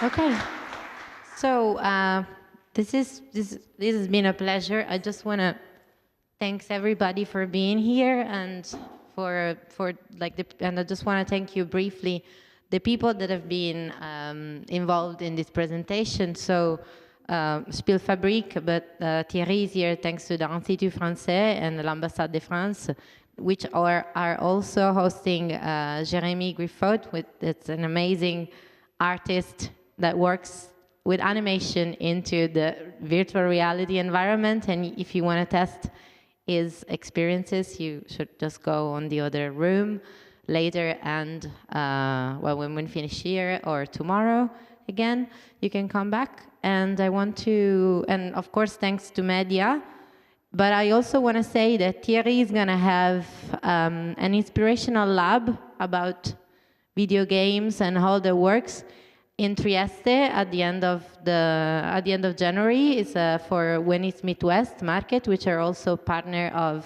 Okay. So this has been a pleasure. I just want to thanks everybody for being here and and I just want to thank you briefly the people that have been involved in this presentation. So Spielfabrik, but Thierry is here thanks to the Institut Français and l'Ambassade de France, which are also hosting Jérémy Griffot, it's an amazing artist that works with animation into the virtual reality environment. And if you want to test his experiences, you should just go on the other room later, and when we finish here or tomorrow again, you can come back. And I want to, and of course, thanks to media, but I also want to say that Thierry is going to have an inspirational lab about video games and how that works in Trieste at the end of January. It's for Venice Midwest Market, which are also partner of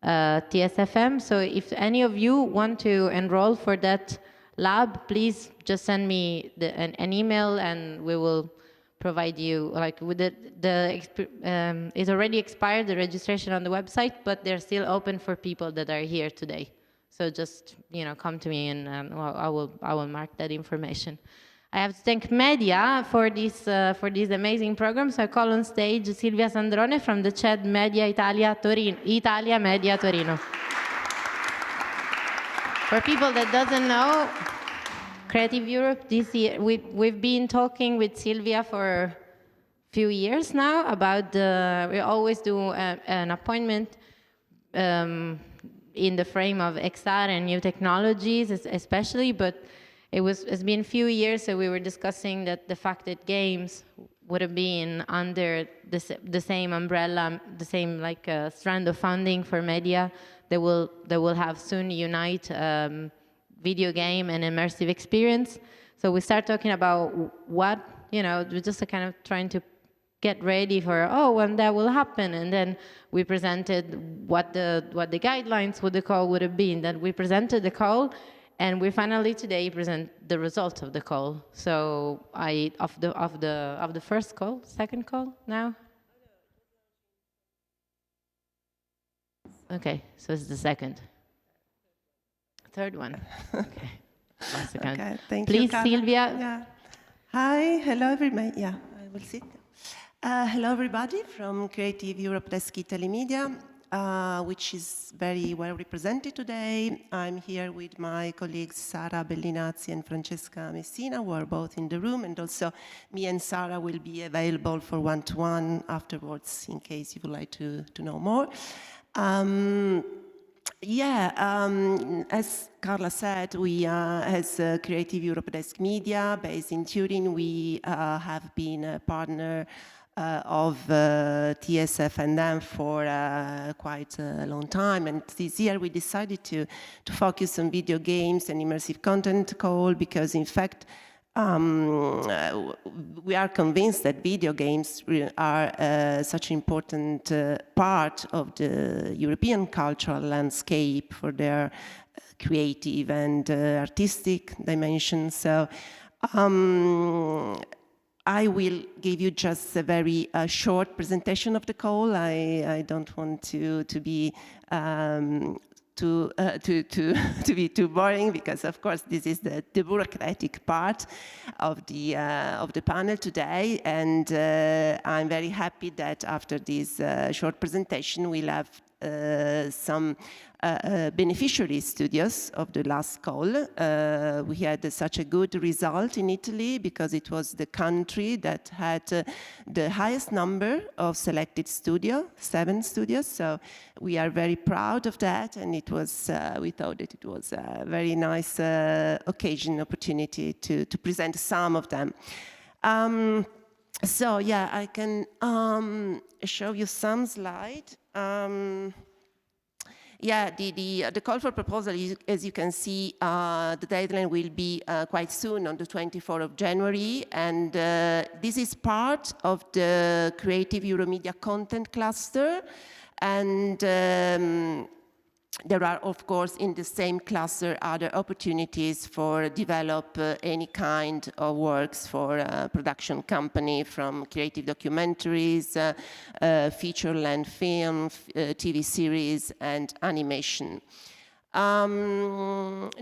TSFM. So if any of you want to enroll for that lab, please just send me an email, and we will provide you, like, with it's already expired, the registration on the website, but they're still open for people that are here today. So just, come to me, and I will mark that information. I have to thank media for this amazing program. So I call on stage Silvia Sandrone from the CED Italia MEDIA Torino. For people that doesn't know, Creative Europe this year, we've been talking with Silvia for a few years now about we always do an appointment in the frame of XR and new technologies, especially, but it's been a few years, so we were discussing that the fact that games would have been under the same umbrella, the same strand of funding for media that will have soon unite video game and immersive experience. So we start talking about what, we're just kind of trying to get ready for, when that will happen. And then we presented what the guidelines for the call would have been. Then we presented the call, and we finally today present the results of the call. So of the first call, second call now? Okay, so it's the second. Third one. Okay. Okay, thank Please, you, Carla. Silvia. Yeah. Hi, hello everybody. Yeah, I will sit. Hello everybody from Creative Europe Italy Media, which is very well represented today. I'm here with my colleagues Sara Bellinazzi and Francesca Messina, who are both in the room, and also me and Sara will be available for one-to-one afterwards in case you would like to know more. As Carla said, we as Creative Europe Desk Media based in Turin, we have been a partner of TSF&M for quite a long time, and this year we decided to focus on video games and immersive content call because, in fact, we are convinced that video games are such an important part of the European cultural landscape for their creative and artistic dimensions. So I will give you just a very short presentation of the call. I don't want to be to be too boring, because of course this is the bureaucratic part of the panel today, and I'm very happy that after this short presentation we'll have some beneficiary studios of the last call. We had such a good result in Italy because it was the country that had the highest number of selected studios, 7 studios. So we are very proud of that, and it was we thought that it was a very nice opportunity to present some of them. So yeah, I can show you some slides. The call for proposal, as you can see, the deadline will be quite soon, on the 24th of January, and this is part of the Creative Euromedia Content Cluster, and there are, of course, in the same cluster, other opportunities for develop any kind of works for a production company, from creative documentaries, feature-length film, TV series, and animation.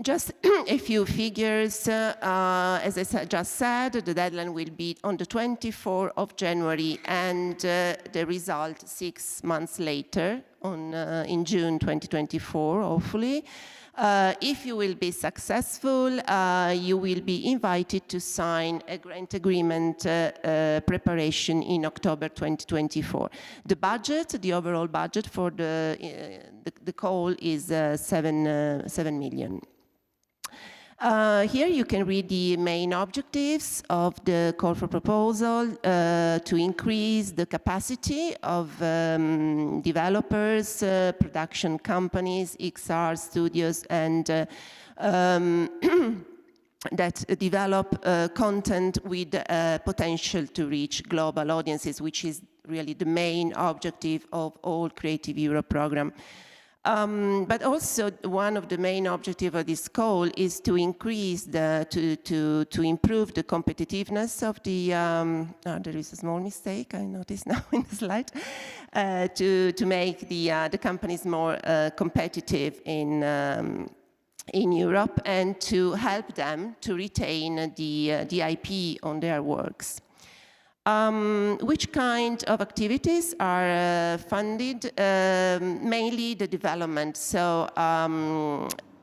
Just a few figures. As I just said, the deadline will be on the 24th of January, and the result 6 months later, in June 2024, hopefully. If you will be successful, you will be invited to sign a grant agreement preparation in October 2024. The budget, the overall budget for the call is 7 million. Here you can read the main objectives of the call for proposal to increase the capacity of developers, production companies, XR studios, and that develop content with potential to reach global audiences, which is really the main objective of all Creative Europe program. But also one of the main objectives of this call is to increase to improve the competitiveness of the, there is a small mistake, I notice now in the slide, to make the companies more competitive in Europe, and to help them to retain the IP on their works. Which kind of activities are funded? Mainly the development. So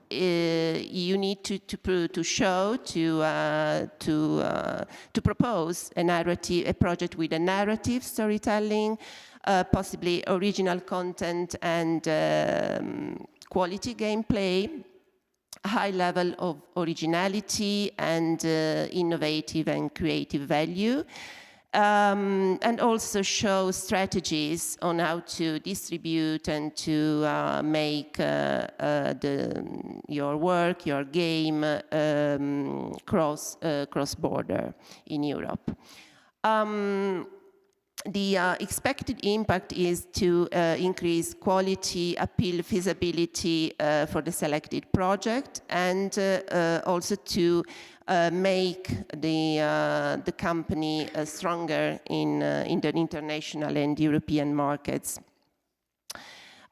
you need to show, to propose a narrative, a project with a narrative storytelling, possibly original content and quality gameplay, high level of originality and innovative and creative value. And also show strategies on how to distribute and to make your work, your game cross-border in Europe. The expected impact is to increase quality, appeal, feasibility for the selected project, and also to make the company stronger in the international and European markets.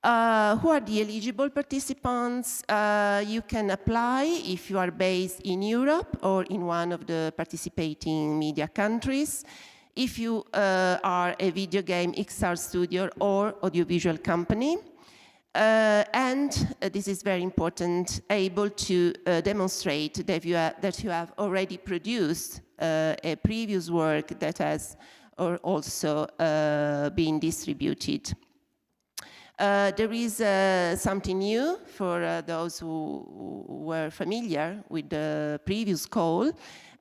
Who are the eligible participants? You can apply if you are based in Europe or in one of the participating media countries. If you are a video game XR studio or audiovisual company. And this is very important, able to demonstrate that you have already produced a previous work that has also been distributed. There is something new for those who were familiar with the previous call.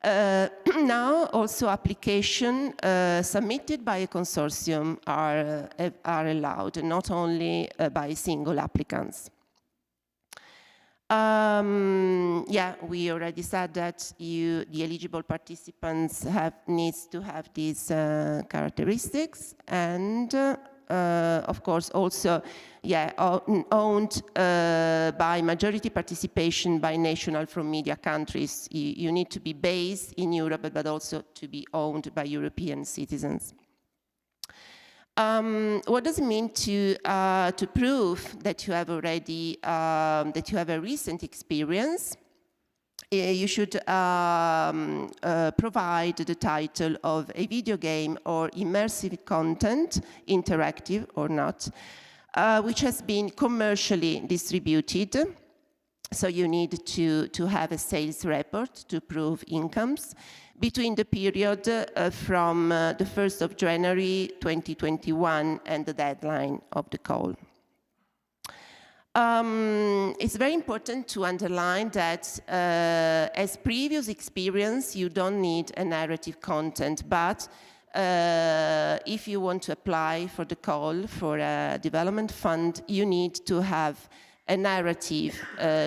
Now also application submitted by a consortium are allowed, not only by single applicants. Yeah, we already said that the eligible participants needs to have these characteristics, and of course also, yeah, owned by majority participation by national from media countries. You need to be based in Europe, but also to be owned by European citizens. What does it mean to prove that you have already that you have a recent experience? You should provide the title of a video game or immersive content, interactive or not, which has been commercially distributed. So you need to have a sales report to prove incomes between the period from the 1st of January 2021 and the deadline of the call. It's very important to underline that as previous experience, you don't need a narrative content, but if you want to apply for the call for a development fund, you need to have a narrative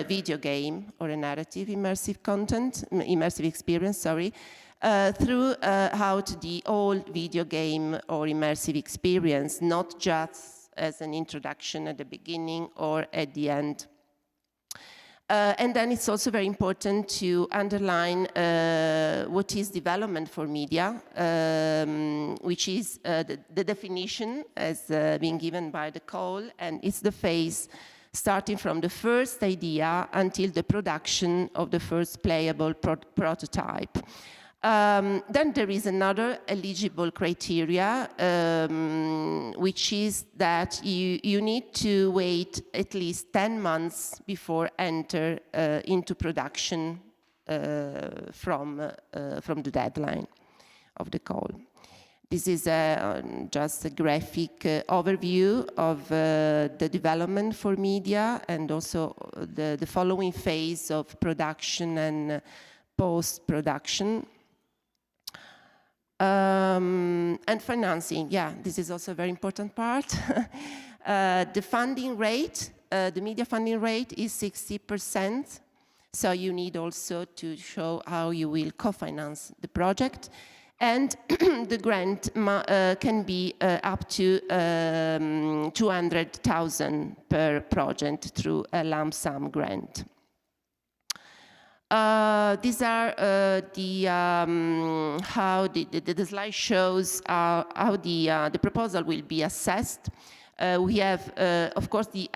video game or a narrative immersive content, immersive experience, sorry, throughout the whole video game or immersive experience, not just as an introduction at the beginning or at the end. And then it's also very important to underline what is development for media, which is the definition as being given by the call, and it's the phase starting from the first idea until the production of the first playable prototype. Then there is another eligible criteria, which is that you need to wait at least 10 months before enter into production from the deadline of the call. This is just a graphic overview of the development for media and also the following phase of production and post-production. And financing, yeah, this is also a very important part. The funding rate, the media funding rate is 60%. So you need also to show how you will co-finance the project. And the grant can be up to 200,000 per project through a lump sum grant. These are how the slide shows how the proposal will be assessed. We have, of course, the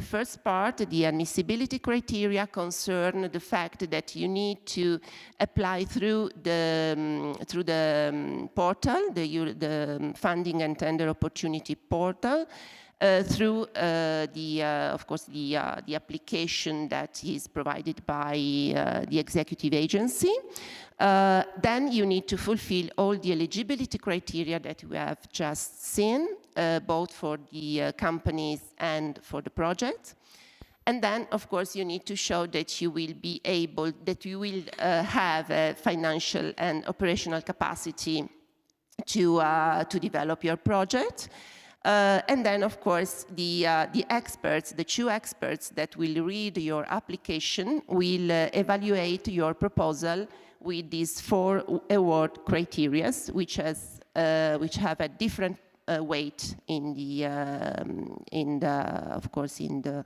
first part, the admissibility criteria concern the fact that you need to apply through the portal, the funding and tender opportunity portal, through of course, the application that is provided by the executive agency. Then you need to fulfill all the eligibility criteria that we have just seen, both for the companies and for the project. And then, of course, you need to show that you will be able, that you will have a financial and operational capacity to develop your project. And then, of course, the experts, the two experts that will read your application will evaluate your proposal with these 4 award criteria, which have a different weight in the, of course, in the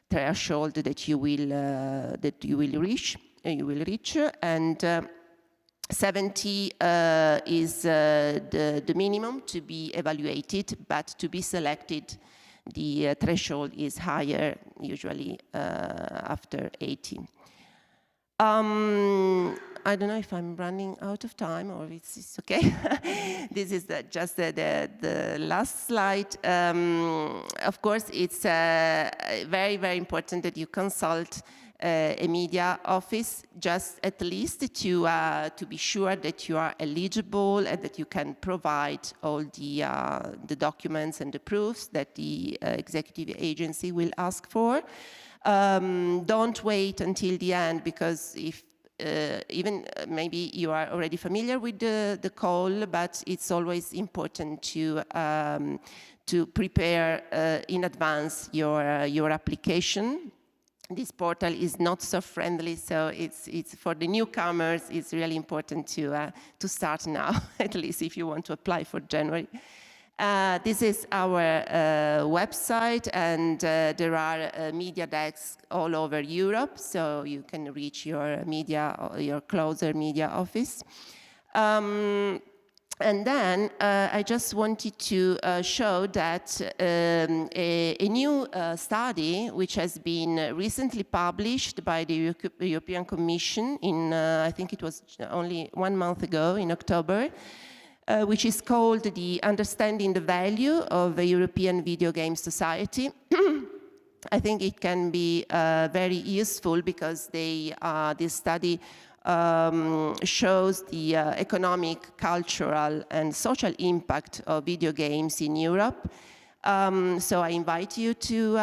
threshold that you will reach. And 70 is the minimum to be evaluated, but to be selected, the threshold is higher, usually after 80. I don't know if I'm running out of time or it's okay. This is just the last slide. Of course, it's very, very important that you consult a media office, just at least to be sure that you are eligible and that you can provide all the documents and the proofs that the executive agency will ask for. Don't wait until the end, because if even maybe you are already familiar with the call, but it's always important to prepare in advance your application. This portal is not so friendly, so it's for the newcomers. It's really important to start now, at least if you want to apply for January. This is our website, and there are media desks all over Europe, so you can reach your closer media office. And then I just wanted to show that a new study, which has been recently published by the European Commission in, I think it was only 1 month ago, in October, which is called the Understanding the Value of a European Video Game Society. I think it can be very useful because this study shows the economic, cultural, and social impact of video games in Europe. So I invite you to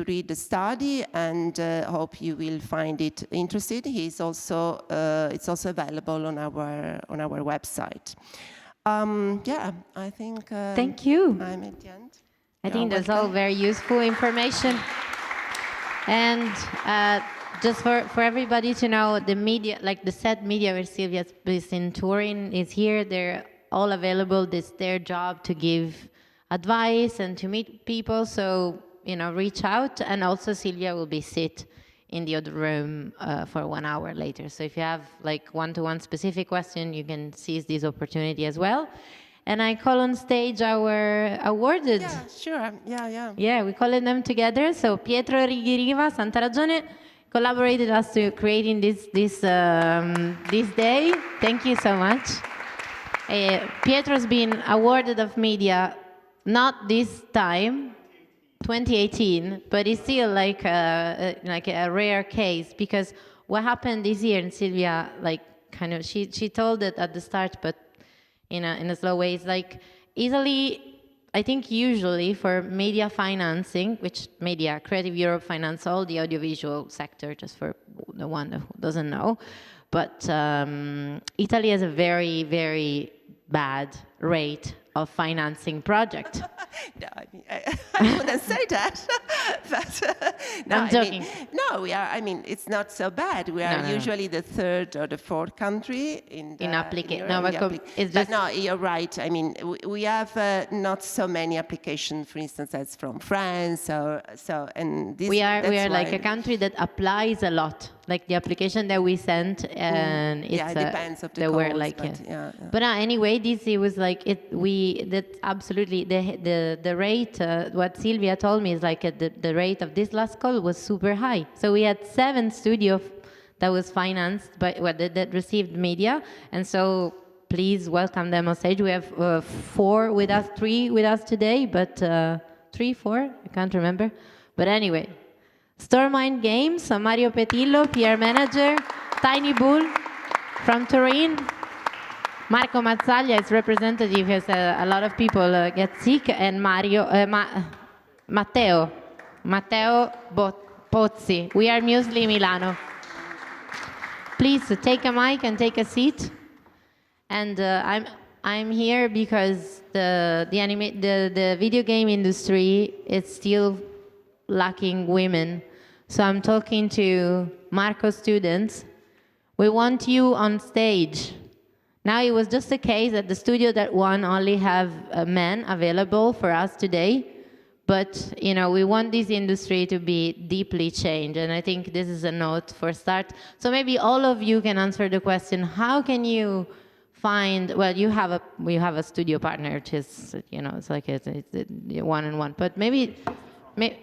read the study, and hope you will find it interesting. It's also available on our website. Yeah, I think. Thank you. I'm at the end. I think that's all very useful information. And just for everybody to know, the media, like the CED Media Immersive based in Turin, is here. They're all available. It's their job to give advice and to meet people. So, reach out. And also Silvia will be sit in the other room for 1 hour later. So if you have like one-to-one specific question, you can seize this opportunity as well. And I call on stage our awarded. Yeah, sure. Yeah. Yeah, we call them together. So Pietro Righi Riva, Santa Ragione, collaborated us to creating this day. Thank you so much. Pietro's been awarded of media, not this time, 2018, but it's still like a rare case, because what happened this year, and Silvia she told it at the start, but in a slow way, it's like Italy, I think usually for media financing, which Media Creative Europe finance all the audiovisual sector, just for the one who doesn't know, but Italy has a very, very bad rate of financing project. No, I wouldn't say that. But, I'm joking. We are. It's not so bad. We are usually the third or the fourth country in application. No, you're right. We have not so many applications, for instance, as from France and this. We are like a country that applies a lot. Like the application that we sent, and it depends of the calls, But anyway, this it was like absolutely the rate. What Silvia told me is like the rate of this last call was super high. So we had 7 studios that was financed by that received media, and so please welcome them on stage. We have 4 with us, 3 with us today, but 3, 4, I can't remember. But anyway. Stormind Games, Mario Petillo, PR Manager, Tiny Bull from Turin, Marco Mazzaglia is representative, because a lot of people get sick, and Matteo Pozzi, We Are Muesli Milano. Please take a mic and take a seat. And I'm here because the video game industry is still lacking women. So I'm talking to Marco students. We want you on stage. Now, it was just a case that the studio that won only have men available for us today. But, we want this industry to be deeply changed. And I think this is a note for start. So maybe all of you can answer the question, how can you find, we have a studio partner, which is, it's like it's one-on-one. But maybe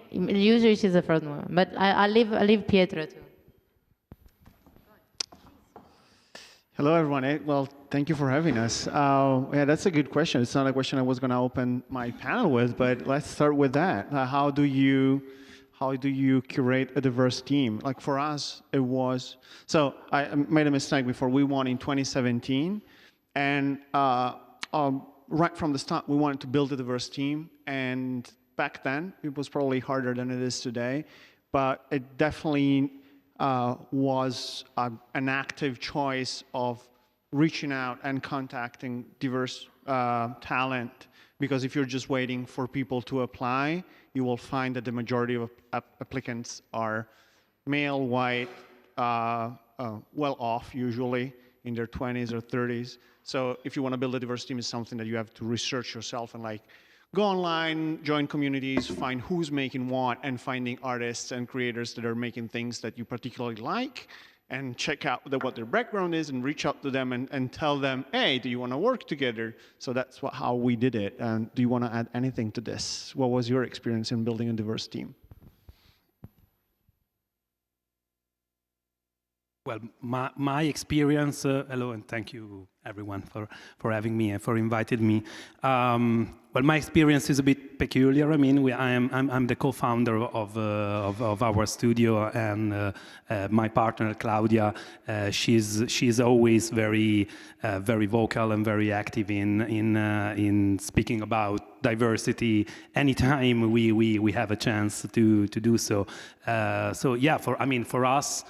usually she's the first one, but I'll leave Pietro too. Hello, everyone. Well, thank you for having us. That's a good question. It's not a question I was going to open my panel with, but let's start with that. How do you curate a diverse team? Like for us, it was. So I made a mistake before. We won in 2017, and right from the start, we wanted to build a diverse team. And back then, it was probably harder than it is today, but it definitely was an active choice of reaching out and contacting diverse talent, because if you're just waiting for people to apply, you will find that the majority of applicants are male, white, well off usually, in their 20s or 30s. So if you want to build a diverse team, it's something that you have to research yourself and go online, join communities, find who's making what, and finding artists and creators that are making things that you particularly like, and check out what their background is, and reach out to them and tell them, hey, do you want to work together? So that's how we did it. And do you want to add anything to this? What was your experience in building a diverse team? Well, my experience, hello, and thank you everyone for having me and for inviting me. Well, my experience is a bit peculiar. I'm the co-founder of our studio, and my partner Claudia, she's always very vocal and very active in speaking about diversity anytime we have a chance to do so. For us.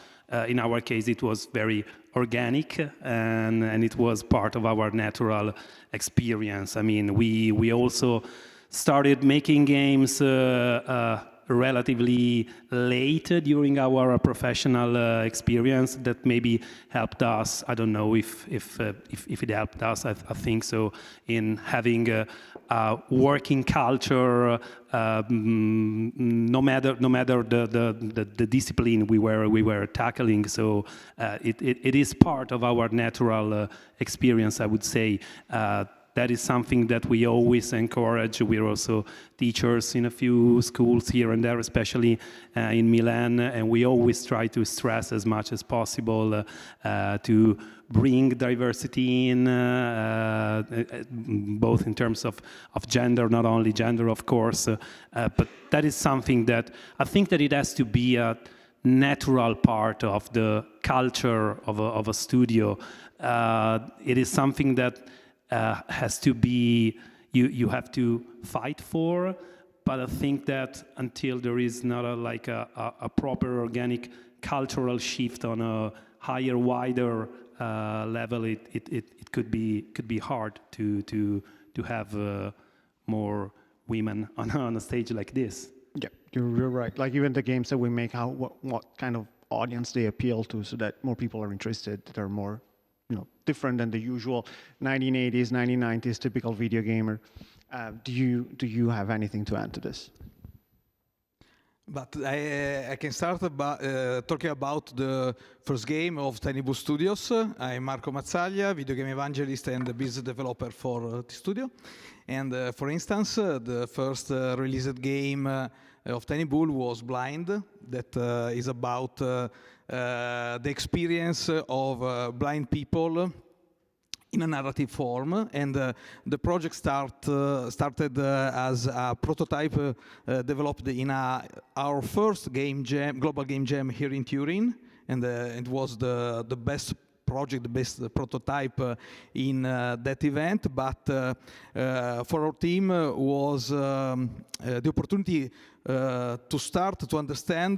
In our case, it was very organic, and it was part of our natural experience. We also started making games relatively late during our professional experience that maybe helped us. I don't know if it helped us. I think so, in having a working culture, no matter the discipline we were tackling. So it is part of our natural experience, I would say. That is something that we always encourage. We're also teachers in a few schools here and there, especially in Milan, and we always try to stress as much as possible to bring diversity in, both in terms of gender, not only gender, of course, but that is something that I think that it has to be a natural part of the culture of a studio. It is something that has to be, you have to fight for, but I think that until there is not a proper organic cultural shift on a higher, wider level, it could be hard to have more women on a stage like this. Yeah, you're right. Like even the games that we make, what kind of audience they appeal to, so that more people are interested, that are more, different than the usual 1980s, 1990s typical video gamer. Do you have anything to add to this? But I can start talking about the first game of Tiny Bull Studios. I'm Marco Mazzaglia, video game evangelist and business developer for the studio. And for instance, the first released game of Tiny Bull was Blind, that is about the experience of blind people in a narrative form, and the project started as a prototype developed in our first game jam, global game jam here in Turin, and it was the best project, the best prototype in that event. But for our team was the opportunity to start to understand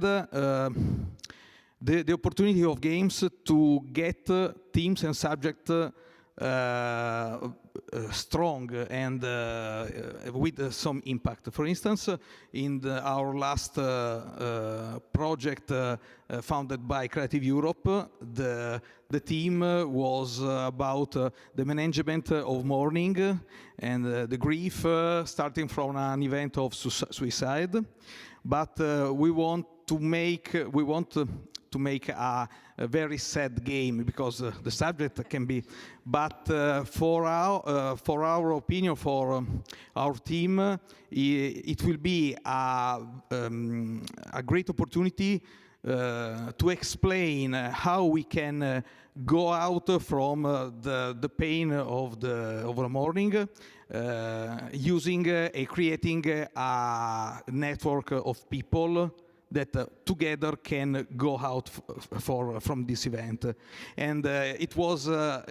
the opportunity of games to get themes and subject strong and with some impact. For instance, in our last project founded by Creative Europe, the theme was about the management of mourning and the grief starting from an event of suicide. But we want to make a very sad game, because the subject can be, but for our opinion, for our team, it will be a great opportunity to explain how we can go out from the pain of the mourning, using creating a network of people that together can go out from this event. And it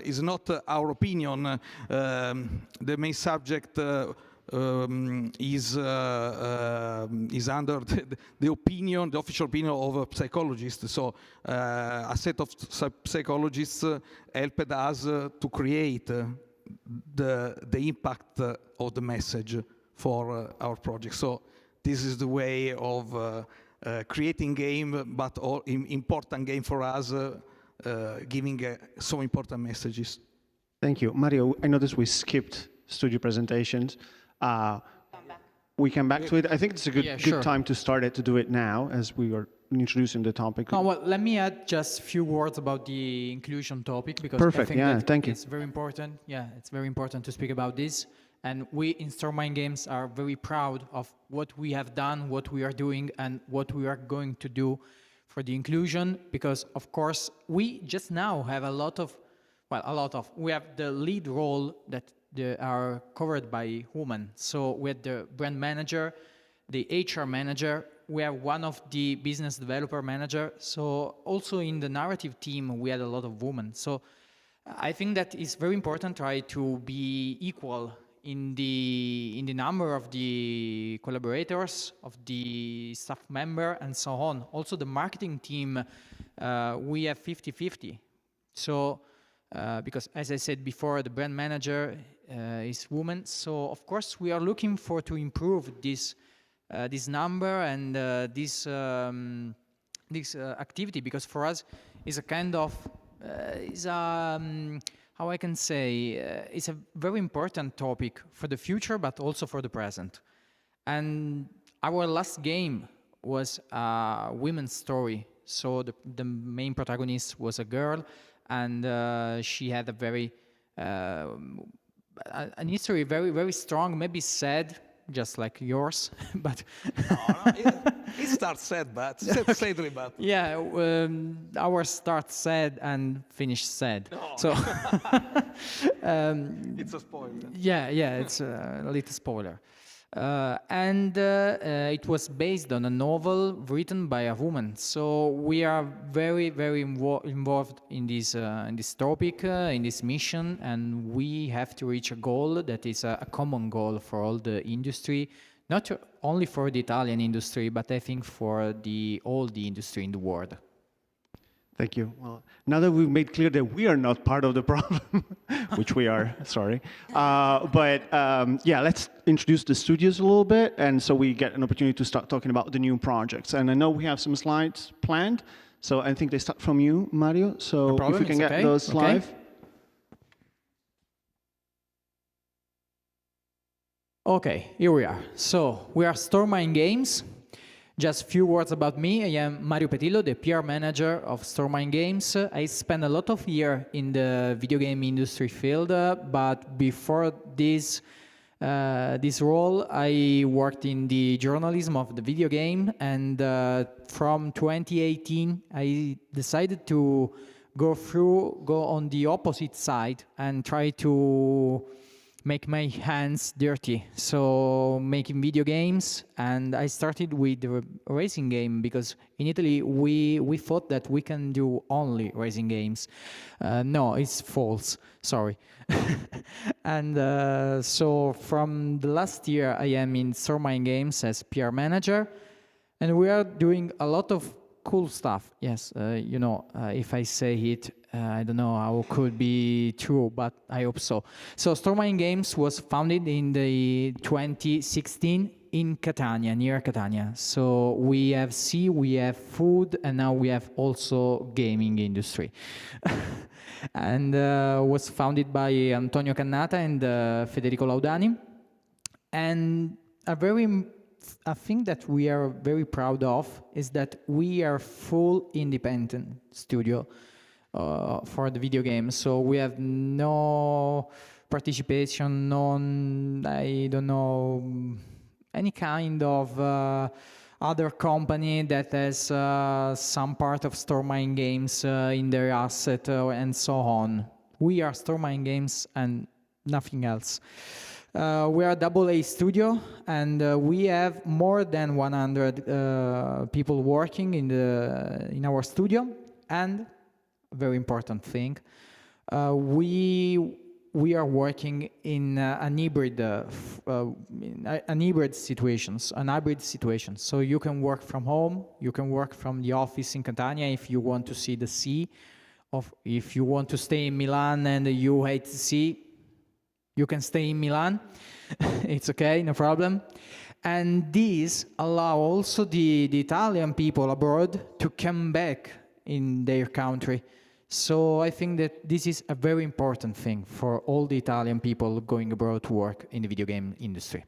is not our opinion. The main subject is under the opinion, the official opinion of a psychologist. So a set of psychologists helped us to create the impact of the message for our project. So this is the way of creating game, but important game for us, giving some important messages. Thank you. Mario, I noticed we skipped studio presentations. We come back to it. I think it's a good time to start it, to do it now, as we are introducing the topic. Oh, well, let me add just a few words about the inclusion topic, because Perfect. I think that thank you. it's very important. Yeah, it's very important to speak about this. And we in Stormind Games are very proud of what we have done, what we are doing, and what we are going to do for the inclusion, because of course we just now have we have the lead role that are covered by women. So we have the brand manager, the HR manager, we have one of the business developer manager. So also in the narrative team, we had a lot of women. So I think that it's very important to try to be equal in the number of the collaborators, of the staff member, and so on. Also the marketing team, we have 50-50. So because as I said before, the brand manager is woman. So of course we are looking to improve this this number and this activity, because for us is a kind of how I can say, it's a very important topic for the future, but also for the present. And our last game was a women's story. So the main protagonist was a girl, and she had a very an history very, very strong, maybe sad, just like yours, but it starts sad, but sadly, but yeah, our start sad and finish sad. No. So it's a spoiler. yeah, it's a little spoiler. It was based on a novel written by a woman. So we are very, very involved in this topic, in this mission, and we have to reach a goal that is a common goal for all the industry, not only for the Italian industry, but I think for all the industry in the world. Thank you. Well, now that we've made clear that we are not part of the problem, which we are, sorry. Yeah, let's introduce the studios a little bit, and so we get an opportunity to start talking about the new projects. And I know we have some slides planned, so I think they start from you, Mario. So No problem, if we can it's get okay. those live. Okay, here we are. So we are Stormind Games. Just a few words about me. I am Mario Petillo, the PR manager of Stormind Games. I spent a lot of years in the video game industry field, but before this role, I worked in the journalism of the video game, and from 2018, I decided to go on the opposite side and try to make my hands dirty, so making video games. And I started with the racing game, because in Italy we thought that we can do only racing games. No, it's false, sorry. And so from the last year I am in Stormind Games as PR manager, and we are doing a lot of cool stuff. Yes, you know, if I say it, I don't know how it could be true, but I hope so. So Stormind Games was founded in the 2016 in Catania, near Catania. So we have sea, we have food, and now we have also gaming industry. And was founded by Antonio Cannata and Federico Laudani. And a thing that we are very proud of is that we are full independent studio for the video game. So we have no participation, I don't know, any kind of other company that has some part of Stormind Games in their asset and so on. We are Stormind Games and nothing else. We are a AA studio, and we have more than 100 people working in our studio. And a very important thing, we are working in an hybrid situation. So you can work from home, you can work from the office in Catania if you want to see the sea, or if you want to stay in Milan and you hate the sea, you can stay in Milan. It's okay, no problem. And this allows also the Italian people abroad to come back in their country. So I think that this is a very important thing for all the Italian people going abroad to work in the video game industry.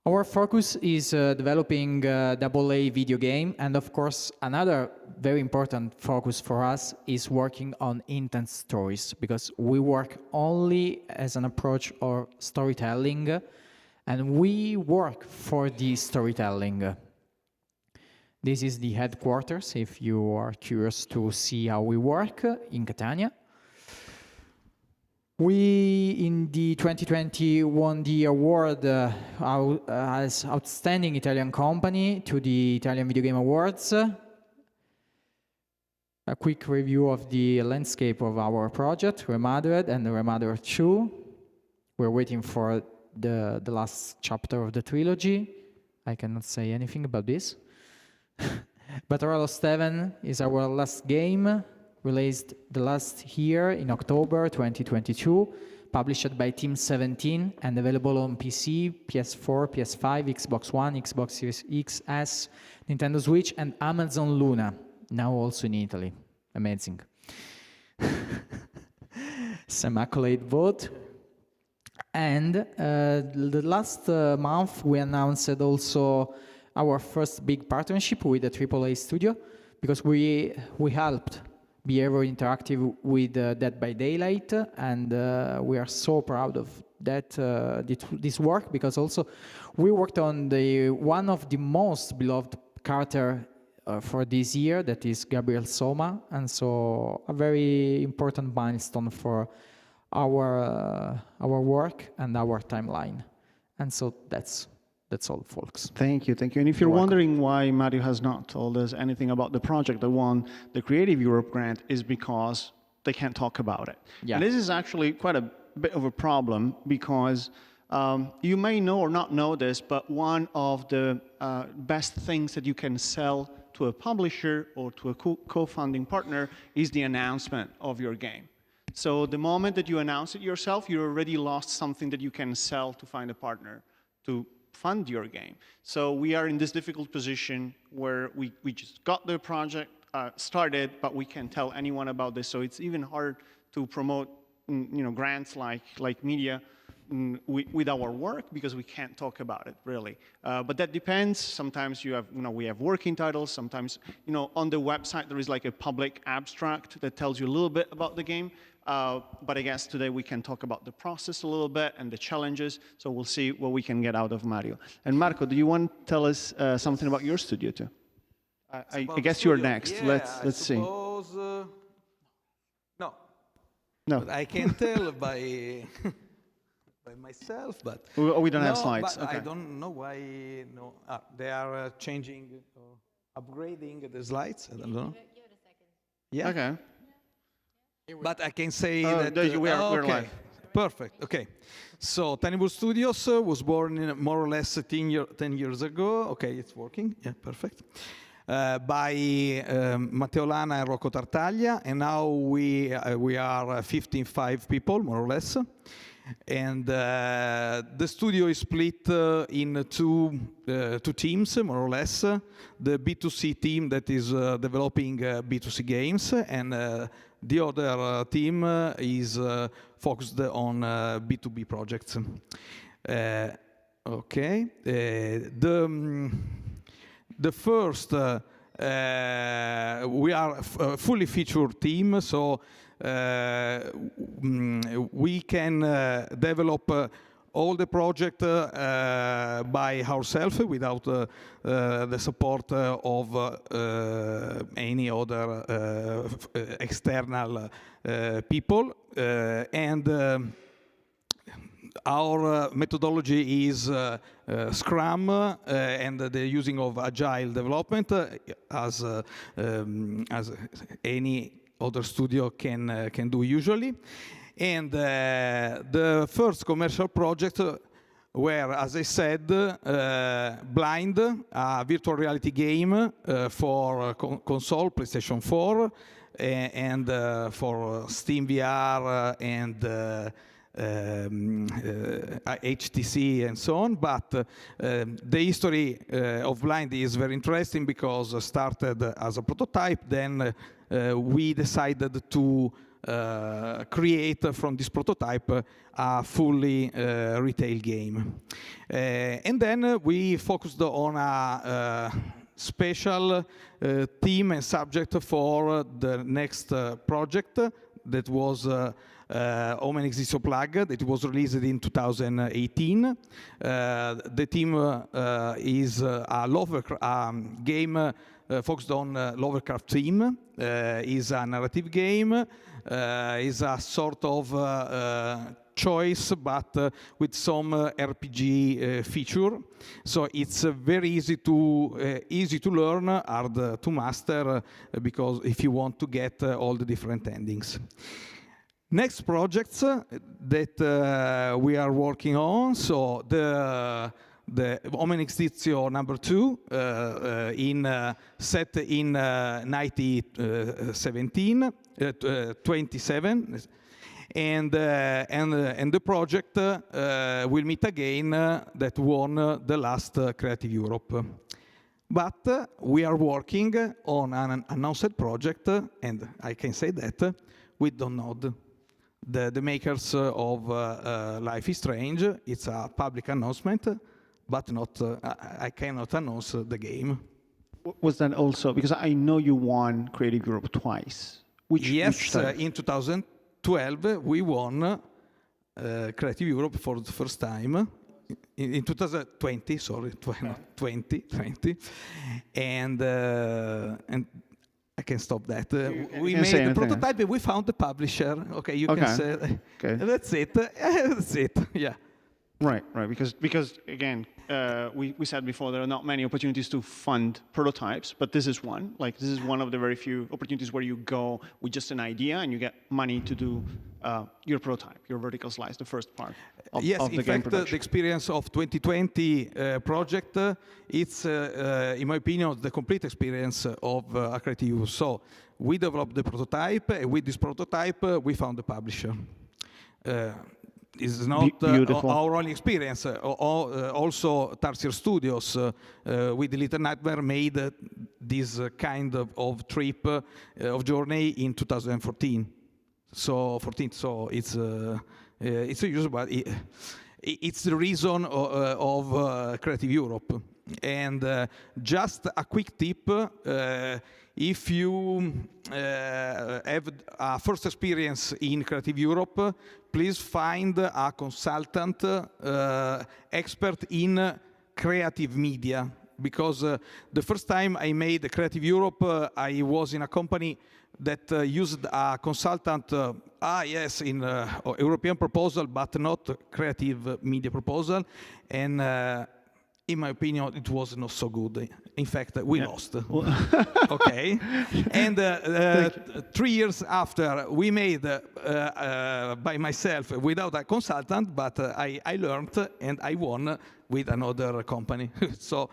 Our focus is developing AA video game, and of course another very important focus for us is working on intense stories, because we work only as an approach or storytelling, and we work for the storytelling. This is the headquarters, if you are curious to see how we work in Catania. We, in the 2020, won the award as Outstanding Italian Company to the Italian Video Game Awards. A quick review of the landscape of our project, Remadred and Remadred 2. We're waiting for the last chapter of the trilogy. I cannot say anything about this. Battle 7 is our last game, released the last year in October 2022. published by Team 17 and available on PC, PS4, PS5, Xbox One, Xbox Series XS, Nintendo Switch, and Amazon Luna, now also in Italy. Amazing. Some accolade vote. And the last month, we announced also our first big partnership with a AAA studio, because we helped Behavior Interactive with Dead by Daylight, and we are so proud of that this work, because also we worked on one of the most beloved character for this year, that is Gabriel Soma, and so a very important milestone for our work and our timeline. And so that's all, folks. Thank you, thank you. And if you're wondering why Mario has not told us anything about the project that won the Creative Europe grant, is because they can't talk about it. Yeah. And this is actually quite a bit of a problem, because you may know or not know this, but one of the best things that you can sell to a publisher or to a co-funding partner is the announcement of your game. So the moment that you announce it yourself, you already lost something that you can sell to find a partner to fund your game. So we are in this difficult position where we just got the project started, but we can't tell anyone about this. So it's even hard to promote grants like media with our work, because we can't talk about it really. But that depends. Sometimes we have working titles. Sometimes on the website there is like a public abstract that tells you a little bit about the game. But I guess today we can talk about the process a little bit and the challenges. So we'll see what we can get out of Mario. And Marco, do you want to tell us something about your studio too? I guess you're next. Yeah, let's see. No. No. But I can tell by myself, but we don't have slides. But okay. I don't know why. No, they are changing, upgrading the slides. I don't know. Give it a second. Yeah. Okay. But I can say that we're okay. live. Perfect. Okay. So Tiny Bull Studios was born more or less 10 years ago. Okay, it's working. Yeah, perfect. By Matteo Lana and Rocco Tartaglia, and now we are 55 people more or less. And the studio is split in two teams, more or less. The B2C team that is developing B2C games, and the other team is focused on B2B projects. Okay. The first, we are a fully featured team, so we can develop all the project by ourselves without the support of any other external people. And our methodology is Scrum and the using of agile development, as any other studio can do usually. And the first commercial project were, as I said, Blind, a virtual reality game for console, PlayStation 4, and for Steam VR and HTC and so on. But the history of Blind is very interesting, because it started as a prototype, then we decided to create from this prototype a fully retail game. And then we focused on a special theme and subject for the next project that was Omen Existio Plug. It was released in 2018. The theme is a game focused on Lovecraft theme. Is a narrative game. Is a sort of choice, but with some RPG feature. So it's very easy to learn, hard to master, because if you want to get all the different endings. Next projects that we are working on, so the Omen Existio number 2, set in 2017, and the project will meet again that won the last Creative Europe. But we are working on an announced project, and I can say that we don't know the makers of Life is Strange. It's a public announcement, but not I cannot announce the game. Was that also, because I know you won Creative Europe twice. Yes, in 2012 we won Creative Europe for the first time. In 2020, sorry, 2020, and I can stop that. We made the prototype, and we found the publisher. Okay, you can say. Okay. That's it. That's it. Yeah. Right, because again, we said before there are not many opportunities to fund prototypes, but this is one. Like, this is one of the very few opportunities where you go with just an idea and you get money to do your prototype, your vertical slice, the first part of yes, the game in fact, production. the experience of 2020 project, it's, in my opinion, the complete experience of a creative use. So we developed the prototype, and with this prototype, we found the publisher. It's not our only experience. Also, Tarsier Studios with Little Nightmare made this kind of trip of journey in 2014. So it's a use, but it's the reason of Creative Europe. And just a quick tip. If you have a first experience in Creative Europe, please find a consultant expert in creative media. Because the first time I made Creative Europe, I was in a company that used a consultant, yes, in European proposal, but not creative media proposal. And in my opinion, it was not so good. In fact, we lost. Okay. And 3 years after, we made by myself without a consultant, but I learned and I won with another company. So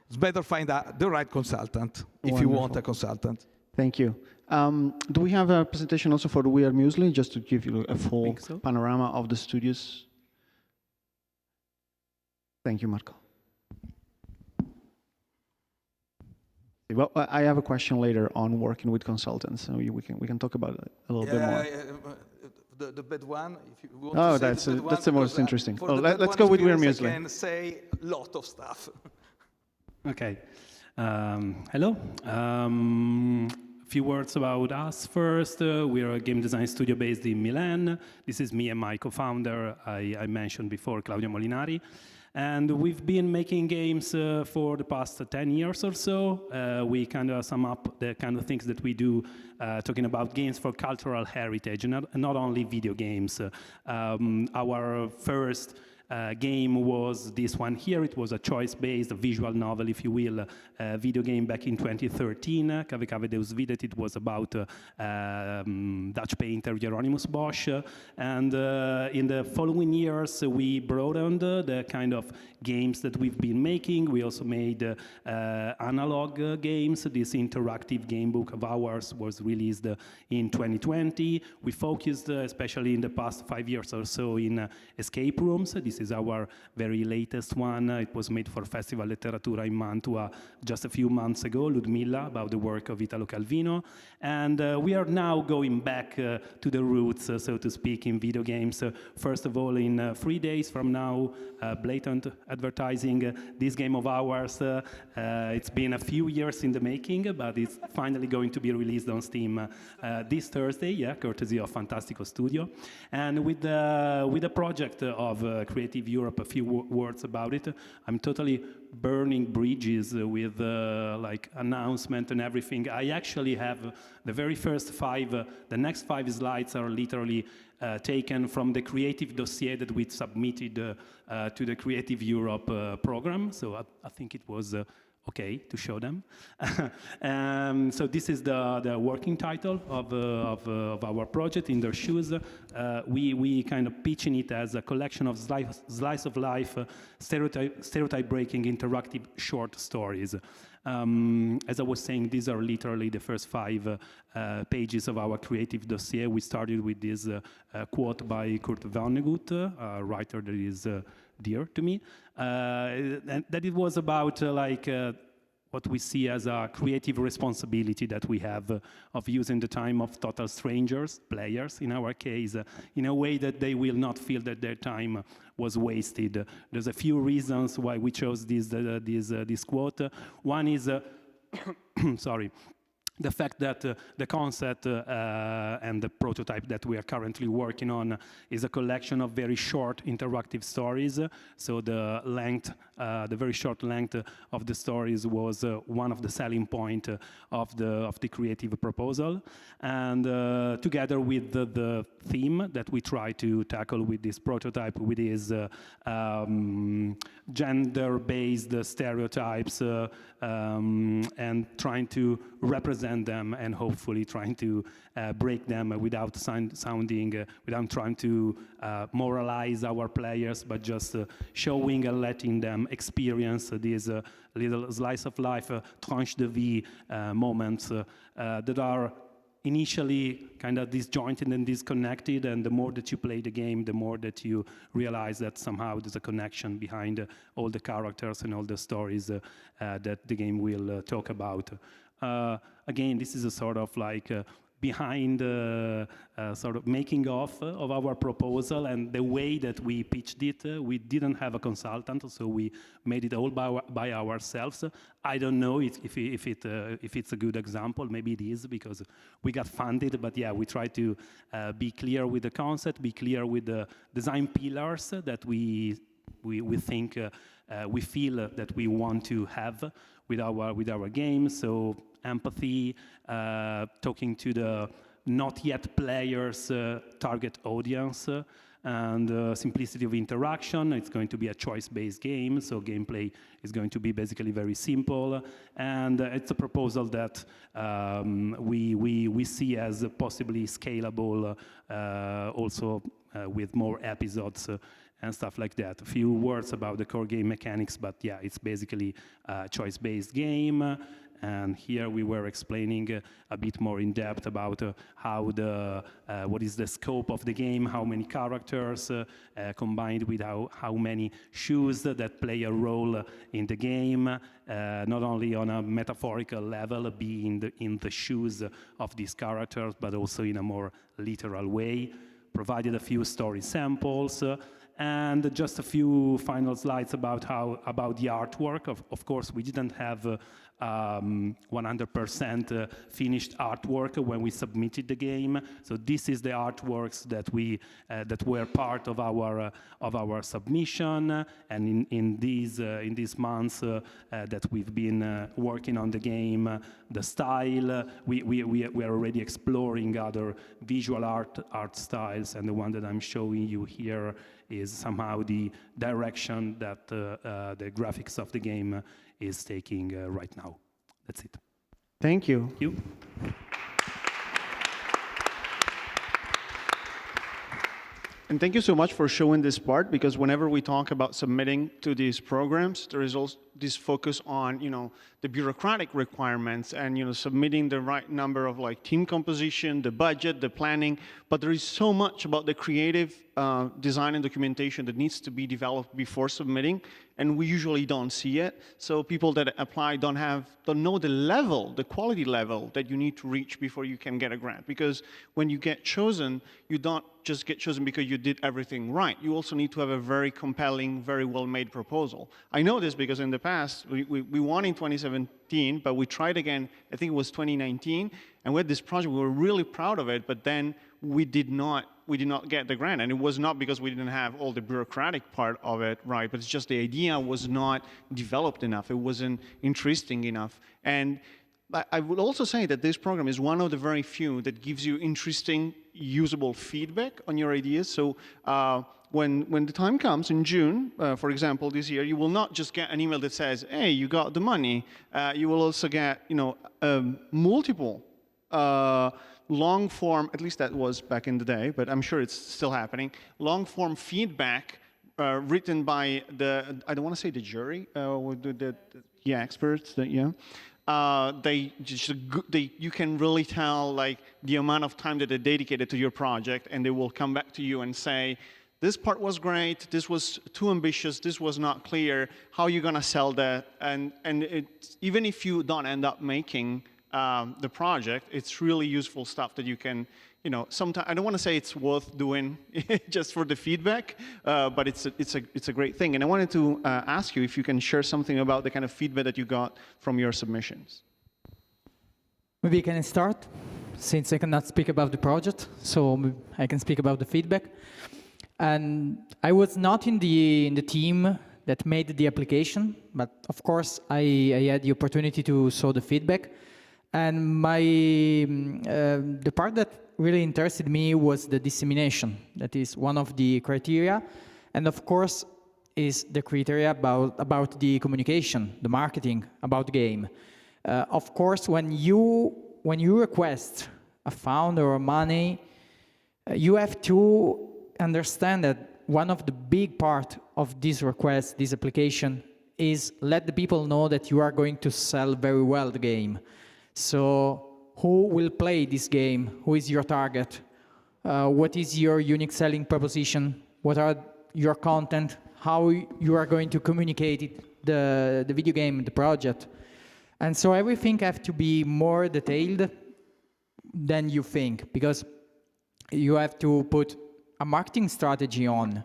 it's better find the right consultant if you want a consultant. Thank you. Do we have a presentation also for the Are Muesli, just to give you a full panorama of the studios? Thank you, Marco. Well, I have a question later on working with consultants, so we can talk about it a little bit more. The bad one, if you want to say that's the most interesting. Well, let's go with Are Muesli. I can say a lot of stuff. Okay. Hello. A few words about us first. We are a game design studio based in Milan. This is me and my co-founder, I mentioned before, Claudio Molinari. And we've been making games for the past 10 years or so. We kind of sum up the kind of things that we do, talking about games for cultural heritage, not only video games. Our first game was this one here. It was a choice-based visual novel, if you will, video game back in 2013, Cave Cave Deus Videt. It was about Dutch painter Hieronymus Bosch. And in the following years, we broadened the kind of games that we've been making. We also made analog games. This interactive game book of ours was released in 2020. We focused, especially in the past 5 years or so, in escape rooms. This is our very latest one. It was made for Festival Letteratura in Mantua just a few months ago, Ludmilla, about the work of Italo Calvino. And we are now going back to the roots, so to speak, in video games. First of all, in 3 days from now, blatant advertising, this game of ours. It's been a few years in the making, but it's finally going to be released on Steam this Thursday, courtesy of Fantastico Studio. And with the project of Creative Europe, a few words about it. I'm totally burning bridges with like announcement and everything. I actually have the very first 5, the next 5 slides are literally taken from the creative dossier that we submitted to the Creative Europe program. So I think it was okay to show them. So this is the working title of our project, In Their Shoes. We kind of pitching it as a collection of slice of life, stereotype breaking interactive short stories. As I was saying, these are literally the first 5 pages of our creative dossier. We started with this quote by Kurt Vonnegut, a writer that is dear to me, and that it was about what we see as a creative responsibility that we have of using the time of total strangers, players in our case, in a way that they will not feel that their time was wasted. There's a few reasons why we chose this quote. One is, sorry, the fact that the concept and the prototype that we are currently working on is a collection of very short interactive stories. So the length, the very short length of the stories was one of the selling point of the creative proposal. And together with the theme that we try to tackle with this prototype, with his gender-based stereotypes and trying to represent them and hopefully trying to break them without without trying to moralize our players, but just showing and letting them experience these little slice of life, tranche de vie moments that are initially kind of disjointed and disconnected, and the more that you play the game, the more that you realize that somehow there's a connection behind all the characters and all the stories that the game will talk about. Again, this is a sort of behind sort of making of our proposal and the way that we pitched it. We didn't have a consultant, so we made it all by ourselves. I don't know if it's a good example. Maybe it is because we got funded, but yeah, we try to be clear with the concept, be clear with the design pillars that we think we feel that we want to have with our game. So empathy, talking to the not yet players target audience, and simplicity of interaction. It's going to be a choice-based game, so gameplay is going to be basically very simple, and it's a proposal that we see as possibly scalable, also with more episodes and stuff like that. A few words about the core game mechanics, but yeah, it's basically a choice-based game. And here we were explaining a bit more in depth about how what is the scope of the game, how many characters, combined with how many shoes that play a role in the game, not only on a metaphorical level, being in the shoes of these characters, but also in a more literal way. Provided a few story samples, and just a few final slides about the artwork. Of course, we didn't have 100% finished artwork when we submitted the game. So this is the artworks that were part of our submission, and in these months that we've been working on the game, the style, we are already exploring other visual art styles, and the one that I'm showing you here is somehow the direction that the graphics of the game is taking right now. That's it. Thank you. Thank you. And thank you so much for showing this part, because whenever we talk about submitting to these programs, there is also this focus on, the bureaucratic requirements and, submitting the right number of team composition, the budget, the planning, but there is so much about the creative design and documentation that needs to be developed before submitting, and we usually don't see it. So people that apply don't know the quality level that you need to reach before you can get a grant, because when you get chosen, you don't just get chosen because you did everything right. You also need to have a very compelling, very well-made proposal. I know this because in the past, we won in 2017, but we tried again, I think it was 2019, and with this project, we were really proud of it, but then we did not get the grant, and it was not because we didn't have all the bureaucratic part of it right, but it's just the idea was not developed enough. It wasn't interesting enough. And I would also say that this program is one of the very few that gives you interesting, usable feedback on your ideas. So when the time comes in June, for example, this year, you will not just get an email that says, "Hey, you got the money." You will also get, multiple long form. At least that was back in the day, but I'm sure it's still happening. Long form feedback written by I don't want to say the jury, the experts. You can really tell like the amount of time that they dedicated to your project, and they will come back to you and say, this part was great, this was too ambitious, this was not clear, how are you going to sell that? And even if you don't end up making the project, it's really useful stuff that you can, sometimes, I don't want to say it's worth doing just for the feedback, but it's a great thing. And I wanted to ask you if you can share something about the kind of feedback that you got from your submissions. Maybe I can start, since I cannot speak about the project, so I can speak about the feedback. And I was not in the team that made the application, but of course I had the opportunity to saw the feedback. And the part that really interested me was the dissemination. That is one of the criteria, and of course is the criteria about the communication, the marketing about the game. Of course, when you request a fund or money, you have to understand that one of the big part of this request, this application, is let the people know that you are going to sell very well the game. So who will play this game? Who is your target? What is your unique selling proposition? What are your content? How you are going to communicate it, the video game, the project? And so everything has to be more detailed than you think, because you have to put a marketing strategy on.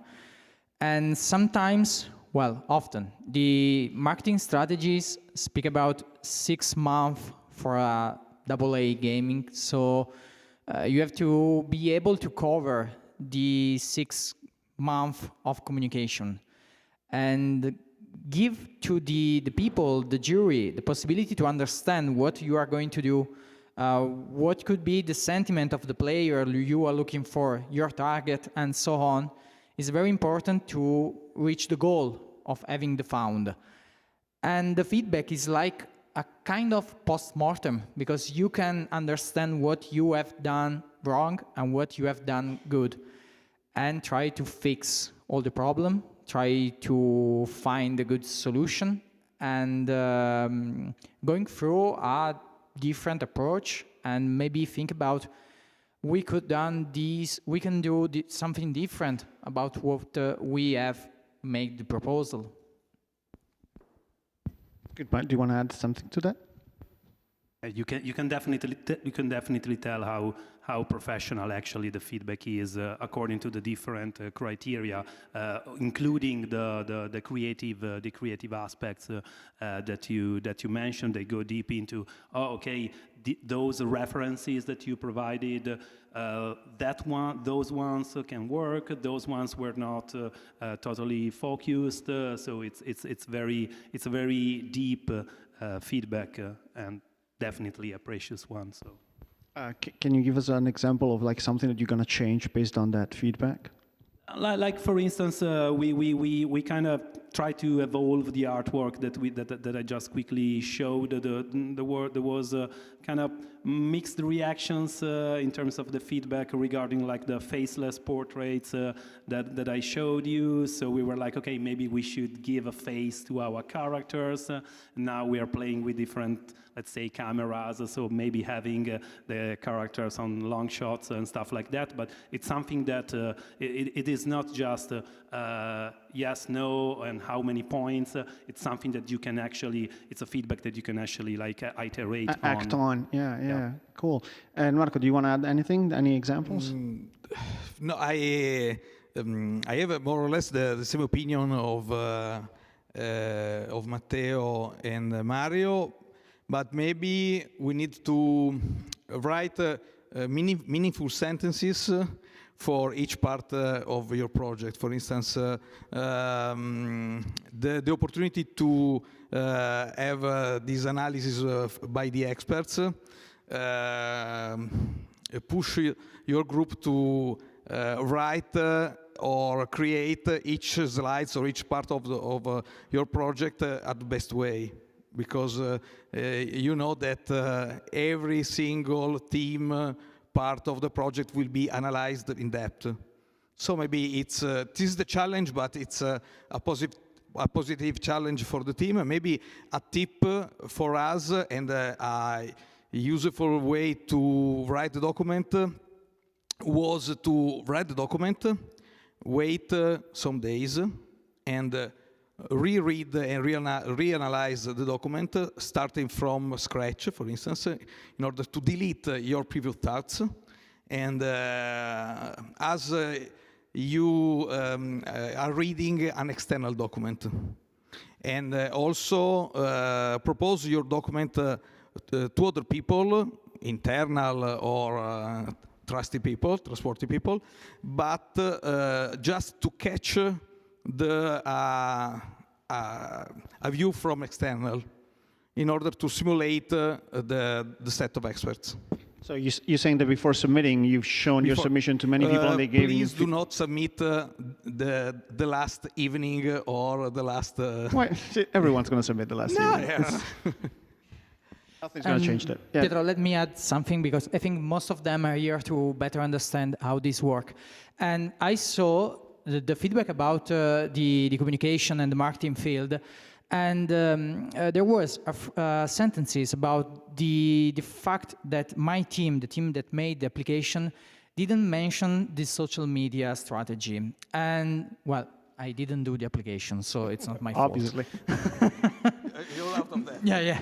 And sometimes, well, often, the marketing strategies speak about 6 months for a AA gaming. So you have to be able to cover the 6 months of communication and give to the people, the jury, the possibility to understand what you are going to do, what could be the sentiment of the player you are looking for, your target, and so on, is very important to reach the goal of having the fund. And the feedback is like a kind of post-mortem, because you can understand what you have done wrong and what you have done good, and try to fix all the problem, try to find a good solution, and going through a different approach, and maybe think about we can do something different about what we have made the proposal. Good point. Do you want to add something to that? You can definitely tell how professional actually the feedback is according to the different criteria, including the creative aspects that you mentioned. They go deep into those references that you provided. Those ones can work. Those ones were not totally focused. So it's a very deep feedback and definitely a precious one. So, can you give us an example of like something that you're going to change based on that feedback? Like for instance, we kind of try to evolve the artwork that I just quickly showed. There was kind of mixed reactions in terms of the feedback regarding like the faceless portraits that I showed you. So we were like, okay, maybe we should give a face to our characters. Now we are playing with different, let's say, cameras, so maybe having the characters on long shots and stuff like that. But it's something that it is not just yes, no, and how many points. It's something that you can actually, it's a feedback that you can actually like iterate on. Act on, yeah, cool. And Marco, do you want to add anything? Any examples? No, I have more or less the same opinion of Matteo and Mario, but maybe we need to write meaningful sentences for each part of your project. For instance, the opportunity to have this analysis by the experts, push your group to write or create each slides or each part of your project at the best way. Because you know that every single team part of the project will be analyzed in depth. So maybe this is the challenge, but it's a positive challenge for the team. And maybe a tip for us and a useful way to write the document was to write the document, wait some days, and reread and reanalyze the document, starting from scratch, for instance, in order to delete your previous thoughts. And as you are reading an external document. And also propose your document to other people, internal or trustworthy people, but just to catch a view from external in order to simulate the set of experts. So you're saying that before submitting, you've shown your submission to many people and they gave you... Please do not submit the last evening or the last... Well, everyone's going to submit the last evening. Yeah. Nothing's going to change that. Yeah. Pietro, let me add something, because I think most of them are here to better understand how this works. And I saw the feedback about the communication and the marketing field, and there was sentences about the fact that my team, the team that made the application, didn't mention the social media strategy. And, well, I didn't do the application, so it's not my fault. Obviously. You're out of that. Yeah.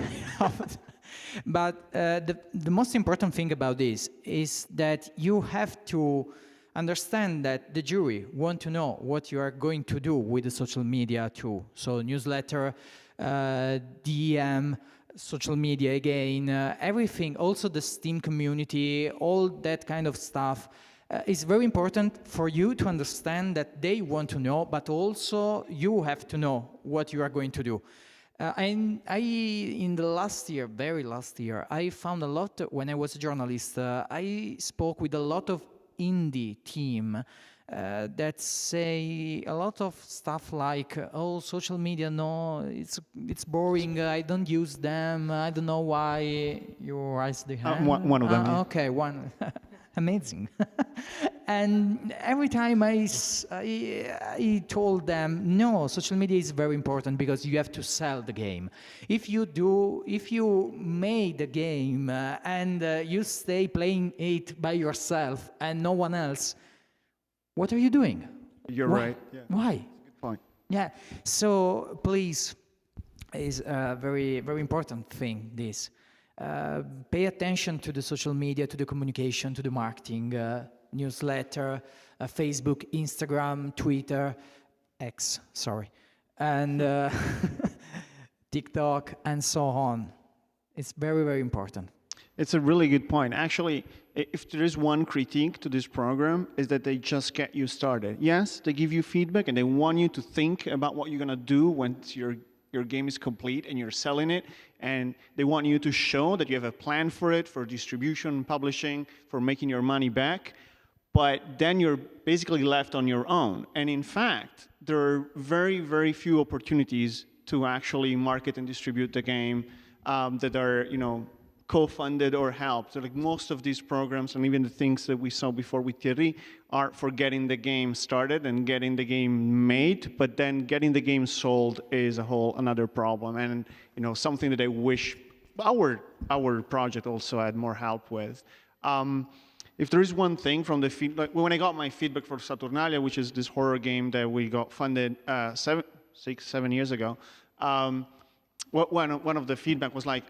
But the most important thing about this is that you have to understand that the jury want to know what you are going to do with the social media too. So newsletter, DM, social media again, everything, also the Steam community, all that kind of stuff is very important for you to understand that they want to know, but also you have to know what you are going to do. In the last year, very last year, I found a lot, when I was a journalist, I spoke with a lot of indie team that say a lot of stuff like, oh, social media, no, it's boring, I don't use them, I don't know why. You raised the hand? One of them. Yeah. Okay, one. Amazing. And every time I told them, no, social media is very important because you have to sell the game. If you made a game and you stay playing it by yourself and no one else, what are you doing? You're right. Yeah. Why? That's a good point. Yeah. So please, is a very, very important thing, this. Pay attention to the social media, to the communication, to the marketing, newsletter, Facebook, Instagram, Twitter, X, sorry, and TikTok, and so on. It's very, very important. It's a really good point. Actually, if there is one critique to this program, is that they just get you started. Yes, they give you feedback and they want you to think about what you're going to do once your game is complete and you're selling it, and they want you to show that you have a plan for it, for distribution, publishing, for making your money back, but then you're basically left on your own. And in fact, there are very, very few opportunities to actually market and distribute the game that are, co-funded or helped. So like most of these programs, and even the things that we saw before with Thierry, are for getting the game started and getting the game made, but then getting the game sold is a whole another problem, and something that I wish our project also had more help with. If there is one thing from the feedback, when I got my feedback for Saturnalia, which is this horror game that we got funded 7 years ago, one of the feedback was like,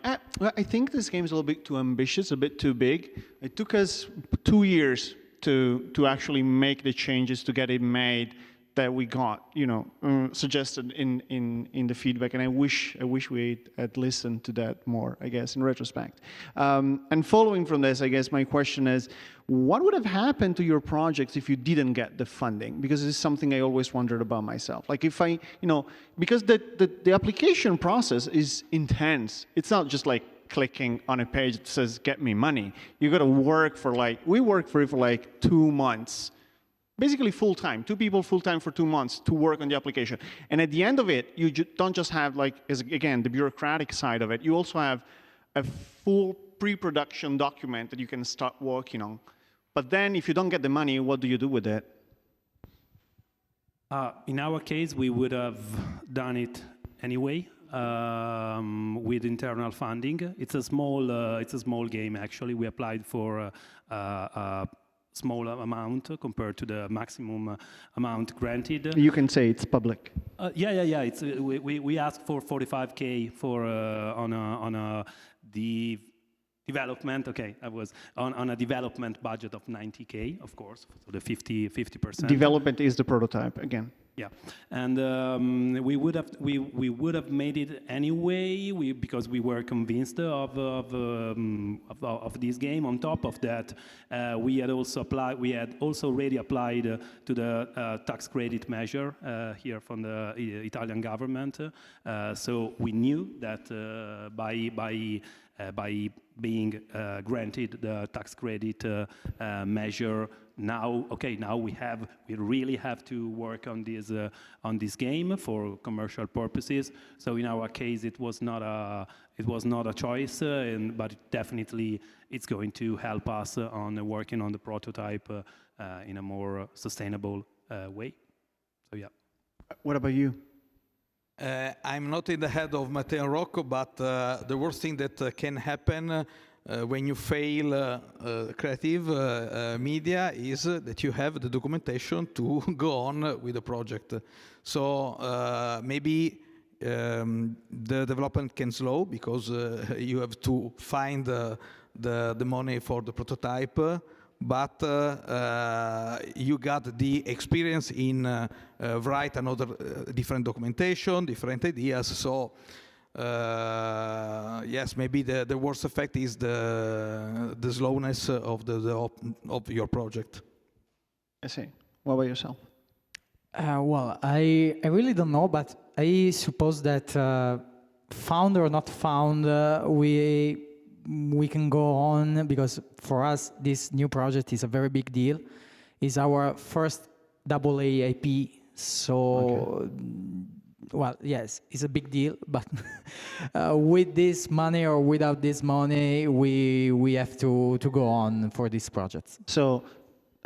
I think this game is a little bit too ambitious, a bit too big. It took us 2 years to actually make the changes to get it made that we got, suggested in the feedback. And I wish we had listened to that more, I guess, in retrospect. And following from this, I guess my question is, what would have happened to your projects if you didn't get the funding? Because this is something I always wondered about myself. Like if I, because the application process is intense. It's not just like clicking on a page that says, get me money. You got to work for we worked for it for 2 months basically full-time, 2 people full-time for 2 months to work on the application. And at the end of it, you don't just have, like, again, the bureaucratic side of it. You also have a full pre-production document that you can start working on. But then if you don't get the money, what do you do with it? In our case, we would have done it anyway with internal funding. It's a small game, actually. We applied for small amount compared to the maximum amount granted. You can say it's public. Yeah. It's we asked for 45K for on the development. Okay, I was on a development budget of 90K, of course, so the 50%. Development is the prototype again. Yeah, and we would have made it anyway because we were convinced of this game. On top of that, we had also already applied to the tax credit measure here from the Italian government. So we knew that by being granted the tax credit measure, now we really have to work on this game for commercial purposes. So in our case, it was not a choice, but definitely it's going to help us on working on the prototype in a more sustainable way. So yeah. What about you? I'm not in the head of Matteo and Rocco, but the worst thing that can happen when you fail creative media is that you have the documentation to go on with the project. So maybe the development can slow because you have to find the money for the prototype, but you got the experience in write another different documentation, different ideas. So yes, maybe the worst effect is the slowness of of your project. I see. What about yourself? Well, I really don't know, but I suppose that found or not found, we can go on, because for us this new project is a very big deal. It's our first AA IP, so okay. Well, yes, it's a big deal, but with this money or without this money, we have to go on for this project. So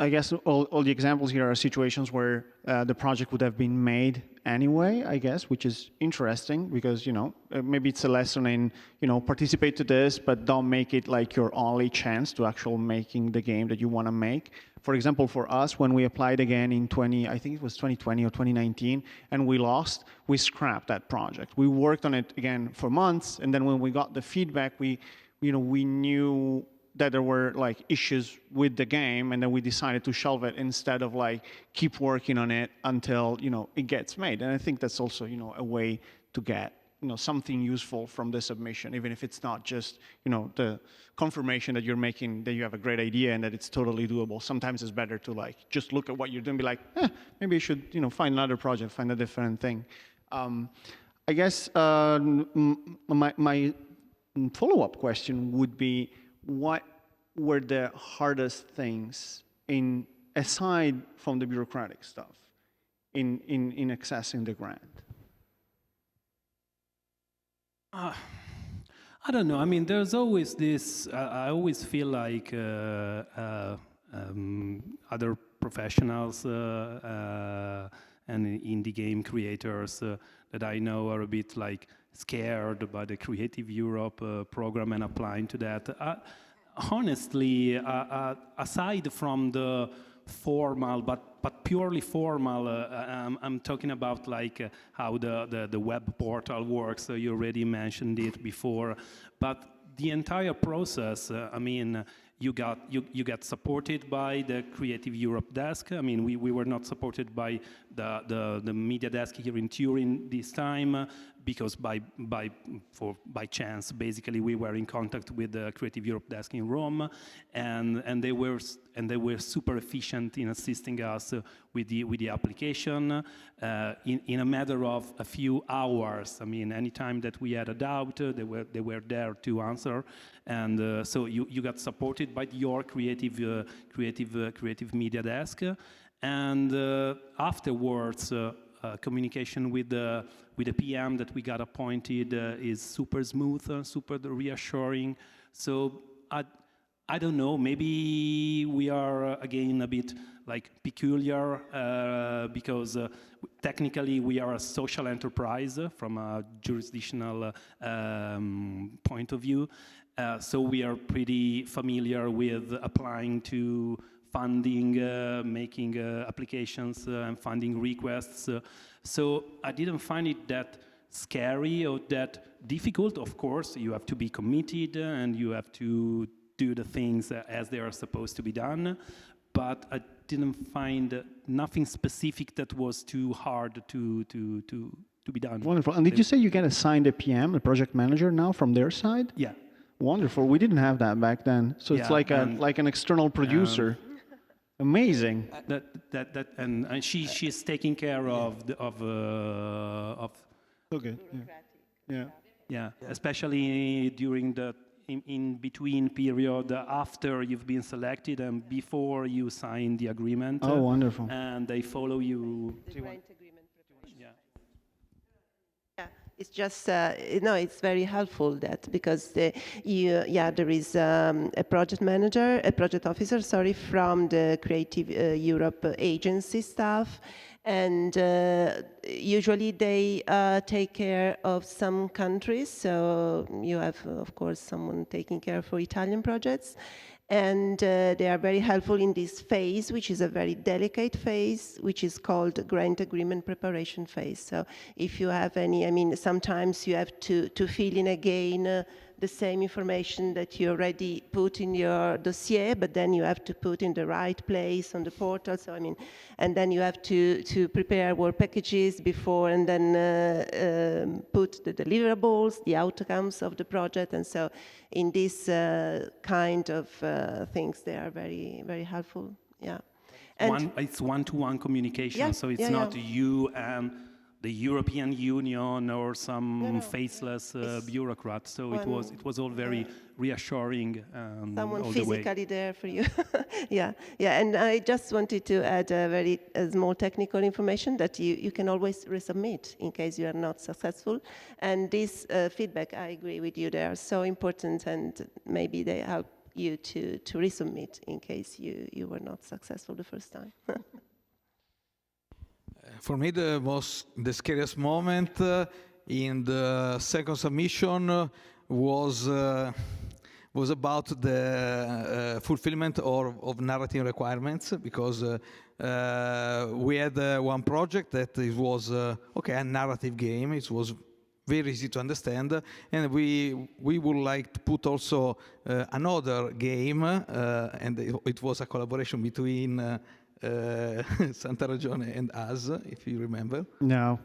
I guess all the examples here are situations where the project would have been made anyway, I guess, which is interesting because, you know, maybe it's a lesson in, you know, participate to this, but don't make it like your only chance to actually making the game that you want to make. For example, for us, when we applied again in I think it was 2020 or 2019, and we lost, we scrapped that project. We worked on it again for months, and then when we got the feedback, we knew that there were like issues with the game, and then we decided to shelve it instead of like keep working on it until, you know, it gets made. And I think that's also, you know, a way to get, you know, something useful from the submission, even if it's not just, you know, the confirmation that you're making, that you have a great idea and that it's totally doable. Sometimes it's better to like just look at what you're doing and be like, maybe you should, you know, find another project, find a different thing. I guess my follow-up question would be, what were the hardest things aside from the bureaucratic stuff in accessing the grant? I don't know. I mean, there's always this. I always feel like other professionals and indie game creators that I know are a bit like scared by the Creative Europe program and applying to that. Honestly, aside from the formal, but purely formal, I'm talking about like how the web portal works. So you already mentioned it before, but the entire process. I mean, you got supported by the Creative Europe desk. I mean, we were not supported by the media desk here in Turin this time. because by chance, basically, we were in contact with the Creative Europe desk in Rome, and they were super efficient in assisting us with the application in a matter of a few hours. I mean, anytime that we had a doubt, they were there to answer, and so you got supported by your creative media desk, and afterwards. Communication with the PM that we got appointed is super smooth, super reassuring. So I don't know, maybe we are again a bit like peculiar because technically we are a social enterprise from a jurisdictional point of view. So we are pretty familiar with applying to funding, making applications and funding requests. So I didn't find it that scary or that difficult. Of course, you have to be committed and you have to do the things as they are supposed to be done. But I didn't find nothing specific that was too hard to be done. Wonderful. And did you say you get assigned a PM, a project manager now from their side? Yeah. Wonderful. We didn't have that back then. So it's like an external producer. Amazing. And she's taking care of Okay. Yeah, especially during the in between period after you've been selected and before you sign the agreement. Oh, wonderful. And they follow you. It's just, it's very helpful that because there is a project manager, a project officer, from the Creative Europe agency staff, and usually they take care of some countries. So you have, of course, someone taking care for Italian projects. And they are very helpful in this phase, which is a very delicate phase, which is called grant agreement preparation phase. So if you have any, sometimes you have to fill in again the same information that you already put in your dossier, but then you have to put in the right place on the portal. So and then you have to prepare work packages before, and then put the deliverables, the outcomes of the project. And so in this kind of things, they are very, very helpful. Yeah. And it's one-to-one communication, so it's not you and the European Union or some faceless bureaucrat. So it was all very reassuring. Someone all physically there for you. Yeah. And I just wanted to add a small technical information that you can always resubmit in case you are not successful. And this feedback, I agree with you, they are so important, and maybe they help you to resubmit in case you were not successful the first time. For me, the scariest moment in the second submission was about the fulfillment of narrative requirements, because we had one project that it was a narrative game. It was very easy to understand, and we would like to put also another game, and it was a collaboration between Santa Ragione and us, if you remember. No.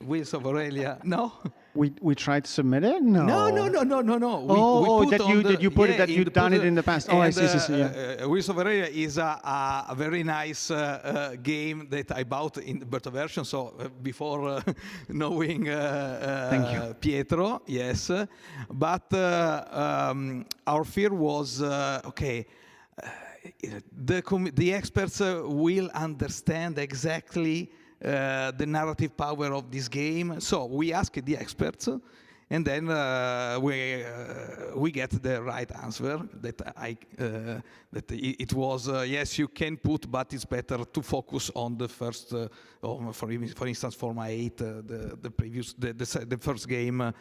Wheels of Aurelia. No. We tried to submit it. No. No. That you'd done it in the past. I see. Yeah. Wheels of Aurelia is a very nice game that I bought in the beta version. So before knowing Pietro, yes. But our fear was the experts will understand exactly the narrative power of this game. So we asked the experts, and then we get the right answer that it was yes, you can put, but it's better to focus on the first. For instance, for my 8, the first game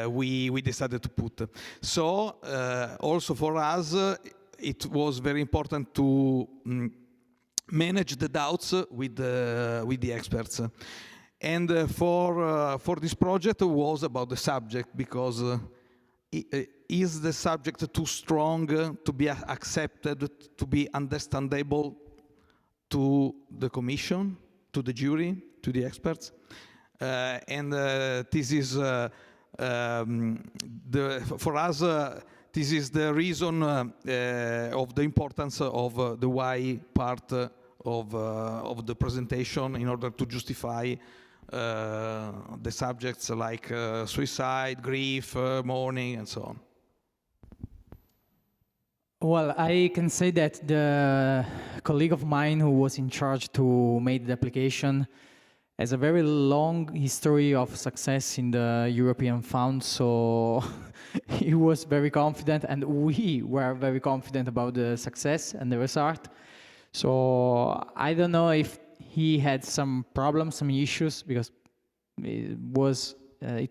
we decided to put. So also for us, it was very important to manage the doubts with the experts. And for this project was about the subject, because is the subject too strong to be accepted, to be understandable to the commission, to the jury, to the experts? And this is for us. This is the reason of the importance of the why part of the presentation in order to justify the subjects like suicide, grief, mourning, and so on. Well, I can say that the colleague of mine who was in charge to make the application has a very long history of success in the European Fund, so he was very confident, and we were very confident about the success and the result. So I don't know if he had some problems, some issues, because it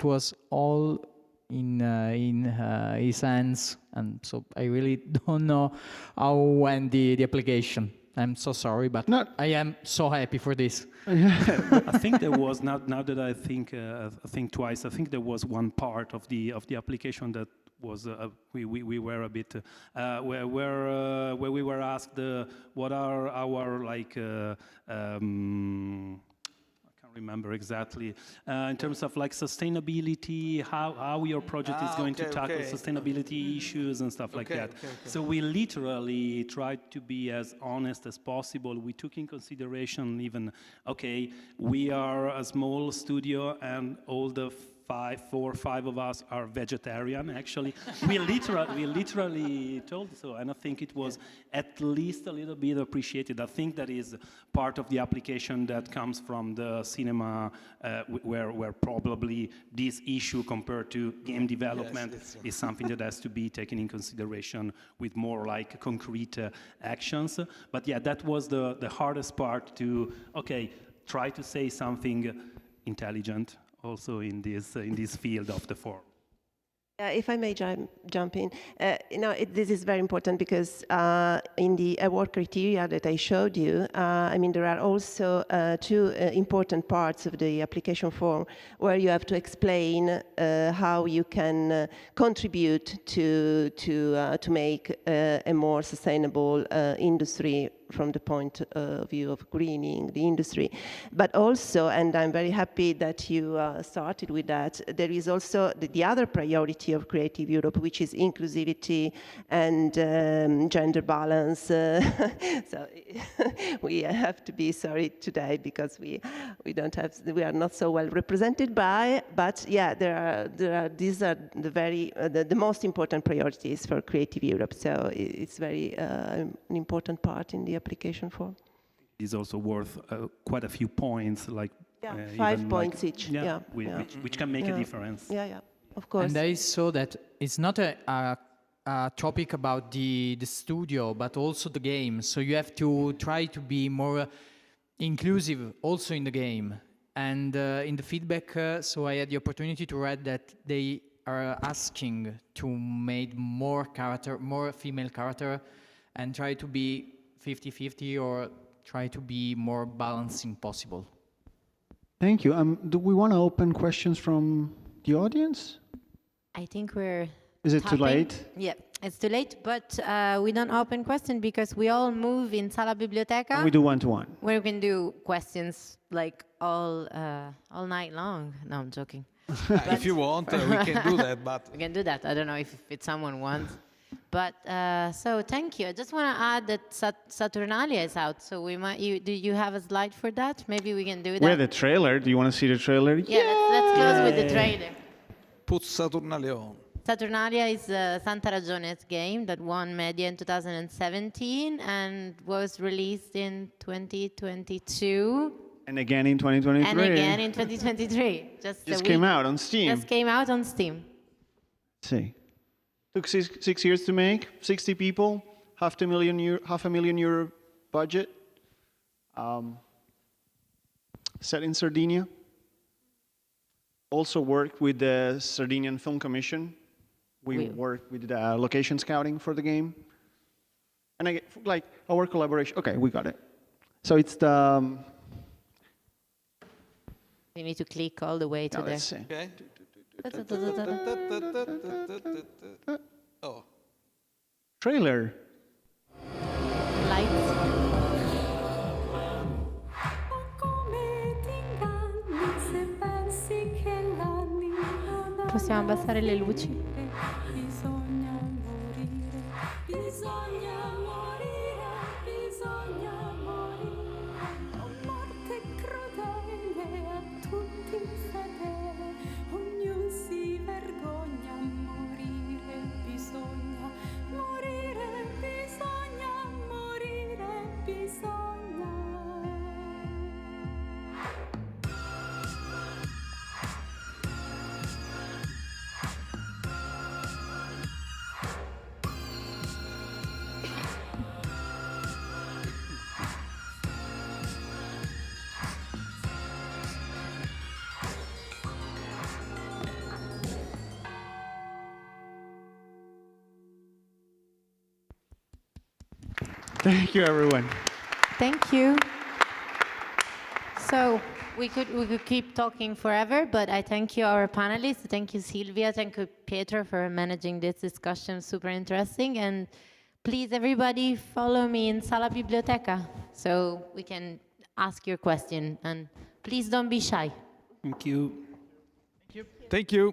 was all in his hands, and so I really don't know how went the application. I'm so sorry, but I am so happy for this. I think there was now that I think twice. I think there was one part of the application that was we were a bit where we were asked what are our like. Remember exactly in terms of like sustainability, how your project is going to tackle sustainability issues and stuff like that. So we literally tried to be as honest as possible. We took in consideration even, we are a small studio and all the 4 or 5 of us are vegetarian. Actually, we literally told so, and I think it was at least a little bit appreciated. I think that is part of the application that comes from the cinema, where probably this issue compared to game development is something that has to be taken in consideration with more like concrete actions. But yeah, that was the hardest part to try to say something intelligent also in this field of the form. If I may jump in, this is very important because in the award criteria that I showed you, there are also 2 important parts of the application form where you have to explain how you can contribute to make a more sustainable industry from the point of view of greening the industry. But also, and I'm very happy that you started with that, there is also the other priority of Creative Europe, which is inclusivity and gender balance. So we have to be sorry today because we are not so well represented but yeah, these are the most important priorities for Creative Europe. So it's very an important part in the application form. It is also worth quite a few points, like 5 points each. Which can make a difference. Yeah, of course. And I saw that it's not a topic about the studio, but also the game. So you have to try to be more inclusive also in the game. And in the feedback, so I had the opportunity to read that they are asking to make more female character and try to be 50-50 or try to be more balancing possible. Thank you. Do we want to open questions from the audience? I think we're Is it too late? Yeah, it's too late, but we don't open questions because we all move in Sala Biblioteca. And we do one-to-one. Where we can do questions like all night long. No, I'm joking. If you want, we can do that, but... We can do that. I don't know if someone wants. But so thank you. I just want to add that Saturnalia is out, so we might. Do you have a slide for that? Maybe we can do that. We have the trailer. Do you want to see the trailer? Yeah, let's close with the trailer. Put Saturnalia on. Saturnalia is a Santa Ragione's game that won Media in 2017 and was released in 2022. And again in 2023. And again in 2023. Just came out on Steam. Just came out on Steam. Let's see. Took 6 years to make, 60 people, €500,000 budget. Set in Sardinia. Also worked with the Sardinian Film Commission. We worked with location scouting for the game. And I get, like our collaboration. Okay, we got it. So it's the... You need to click all the way to there. Let's see. Okay. Oh. Trailer. Lights. Come ti inganni se Possiamo abbassare le luci? Bisogna morire, bisogna morire, bisogna morire. Oh, morte crudele a tutti fedele, ognuno si vergogna a morire. Bisogna morire, bisogna morire, bisogna. Thank you, everyone. Thank you. So we could keep talking forever, but I thank you, our panelists. Thank you, Silvia. Thank you, Pietro, for managing this discussion. Super interesting. And please, everybody, follow me in Sala Biblioteca so we can ask your question. And please don't be shy. Thank you. Thank you.